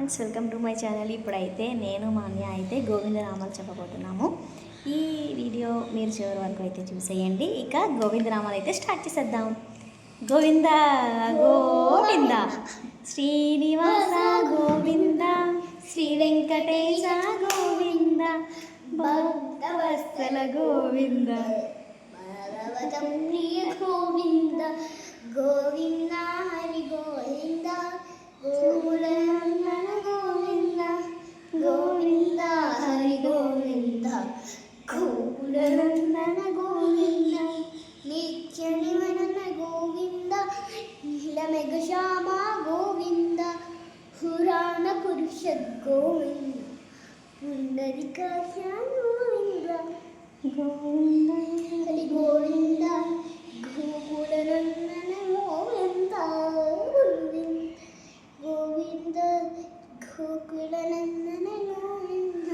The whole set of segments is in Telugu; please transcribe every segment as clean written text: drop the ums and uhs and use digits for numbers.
Friends, welcome to my channel. ఇప్పుడైతే నేను మా అన్నయ్య అయితే గోవిందనామాలు చెప్పబోతున్నాము. ఈ వీడియో మీరు చివరి వరకు అయితే చూసేయండి. ఇక గోవిందనామాలు అయితే స్టార్ట్ చేసేద్దాం. గోవింద గోవింద శ్రీనివాస గోవింద, శ్రీ వెంకటేశ గోవింద, భక్తవత్సల గోవింద, ప్రియ గోవింద గోవింద హరి గోవింద గోకులనందన గోవింద గోవింద హరి గోవింద గోకులనందన గోవింద నిత్య నివనన గోవింద నీలమేఘ శ్యామ గోవింద పురాణ పురుష గోవింద పుండరీకాక్ష గోవింద గోవింద హరి గోవింద గోకులనందన గోవింద గోవింద గోకులనందన గోవింద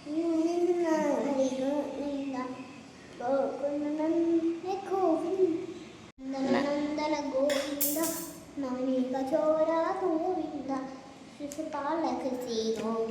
గోవింద హరి గోవింద గోకులనందన గోవింద నందన గోవింద నవనీత చోర గోవింద శిశుపాలక శ్రీ గోవింద